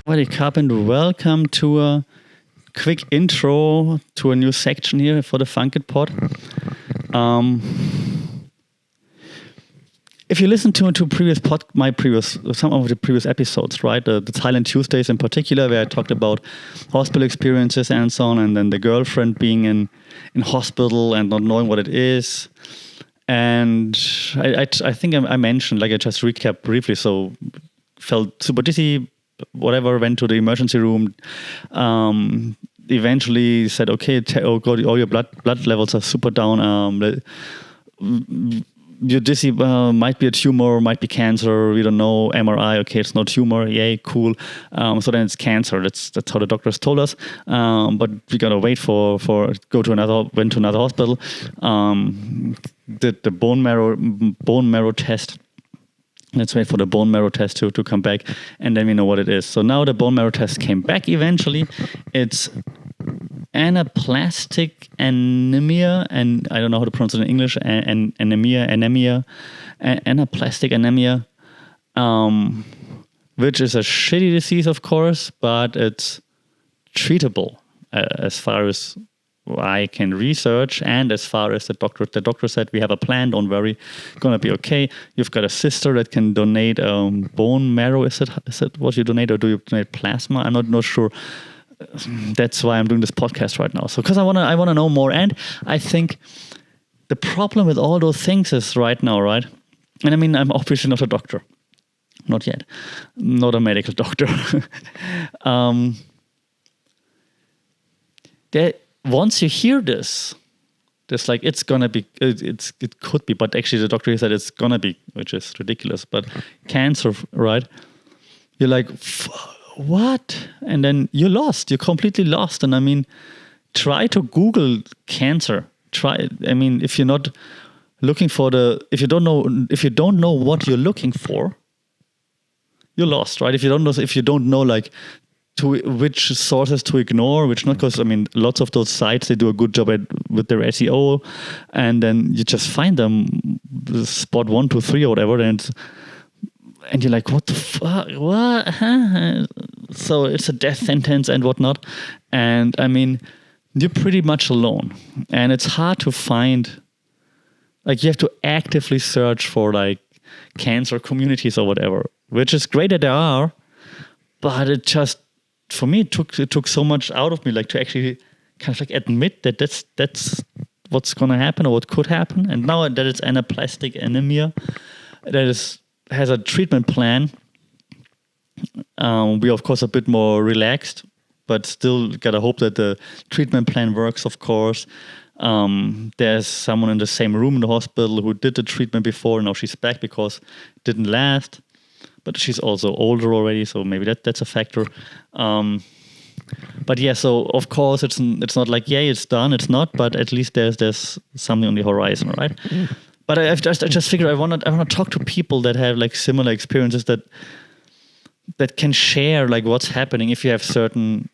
Alrighty, Carpenter, welcome to a quick intro to a new section here for the Funkit Pod. If you listen to some of the previous episodes, right, the Thailand Tuesdays in particular, where I talked about hospital experiences and so on, and then the girlfriend being in hospital and not knowing what it is, and I think I mentioned, like I just recap briefly, so felt super dizzy, whatever, went to the emergency room, eventually said, okay, all your blood levels are super down, you're dizzy, might be a tumor, might be cancer, we don't know, MRI, okay, it's not tumor, yay, cool. So then it's cancer, that's how the doctors told us. But we gotta wait went to another hospital, did the bone marrow test. Let's wait for the bone marrow test to come back, and then we know what it is. So now the bone marrow test came back eventually. It's anaplastic anemia, and I don't know how to pronounce it in English, anaplastic anemia, which is a shitty disease, of course, but it's treatable as far as I can research, and as far as the doctor said, we have a plan, don't worry, gonna be okay. You've got a sister that can donate bone marrow. Is it what you donate, or do you donate plasma? I'm not sure. That's why I'm doing this podcast right now. So because I wanna know more, and I think the problem with all those things is right now, right? And I mean, I'm obviously not a doctor, not yet, not a medical doctor. Once you hear this, like it's gonna be, it could be, but actually the doctor said it's gonna be, which is ridiculous. But cancer, right? You're like, what? And then you're completely lost. And I mean, try to Google cancer. If you're not looking for if you don't know what you're looking for, you're lost, right? If you don't know like to which sources to ignore, which not, because I mean, lots of those sites, they do a good job with their SEO, and then you just find them spot 1, 2, 3 or whatever, and you're like, what the fuck? What? So it's a death sentence and whatnot. And I mean, you're pretty much alone. And it's hard to find, like, you have to actively search for like cancer communities or whatever, which is great that there are, but it just, for me, it took so much out of me, like to actually kind of like admit that that's what's going to happen or what could happen. And now that it's anaplastic anemia, that has a treatment plan. We of course a bit more relaxed, but still gotta hope that the treatment plan works. Of course, there's someone in the same room in the hospital who did the treatment before. Now she's back because it didn't last, but she's also older already, so maybe that's a factor. But yeah, so of course it's not like, yay, it's done. It's not, but at least there's something on the horizon, right? But I just figured I want to talk to people that have like similar experiences that can share like what's happening if you have certain,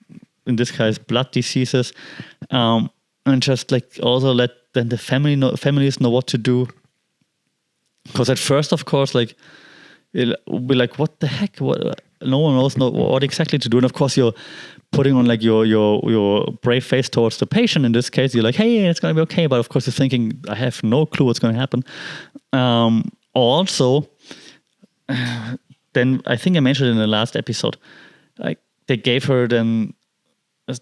in this case, blood diseases, and just like also let then the families know what to do. Because at first, of course, like we'll be like, what the heck? What? No one knows what exactly to do, and of course you're putting on like your brave face towards the patient. In this case, you're like, hey, it's gonna be okay. But of course, you're thinking, I have no clue what's gonna happen. Also, then I think I mentioned in the last episode, like they gave her then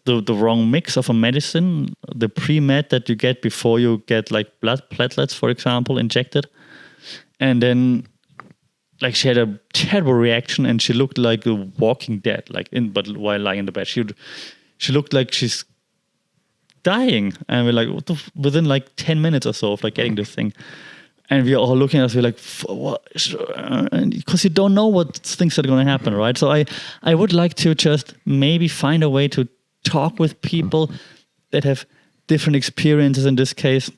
the wrong mix of a medicine, the pre-med that you get before you get like blood platelets, for example, injected, and then like she had a terrible reaction and she looked like a walking dead, but while lying in the bed, she looked like she's dying, and we're like, within like 10 minutes or so of like getting this thing, and we're all looking at us, we're like, what? Because you don't know what things are going to happen, right? So I would like to just maybe find a way to talk with people that have different experiences in this case,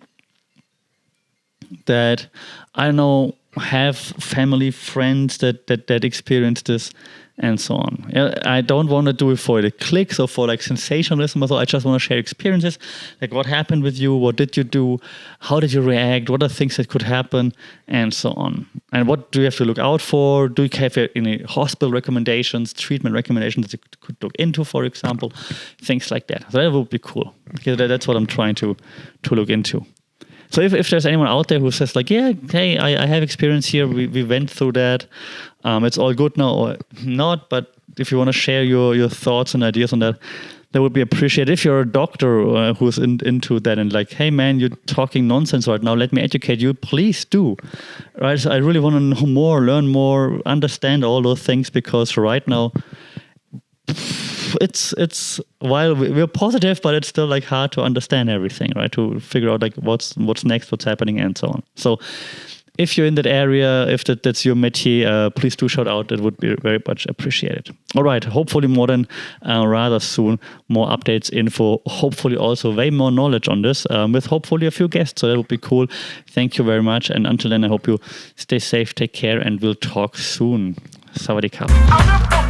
that I don't know, have family, friends that experience this, and so on. I don't want to do it for the clicks or for like sensationalism. So I just want to share experiences, like what happened with you, what did you do, how did you react, what are things that could happen, and so on. And what do you have to look out for? Do you have any hospital recommendations, treatment recommendations that you could look into, for example, things like that. So that would be cool. Okay, that's what I'm trying to look into. So if there's anyone out there who says like, yeah, hey, I have experience here, we went through that, it's all good now or not, but if you want to share your thoughts and ideas on that, that would be appreciated. If you're a doctor who's into that and like, hey man, you're talking nonsense right now, let me educate you, please do. Right? So I really want to know more, learn more, understand all those things, because right now, it's while we're positive, but it's still like hard to understand everything, right? To figure out like what's next, what's happening, and so on. So if you're in that area, if that's your métier, please do shout out. It would be very much appreciated. All right, hopefully more than rather soon, more updates, info, hopefully also way more knowledge on this, with hopefully a few guests. So that would be cool. Thank you very much. And until then, I hope you stay safe, take care, and we'll talk soon. Sawadee Krap.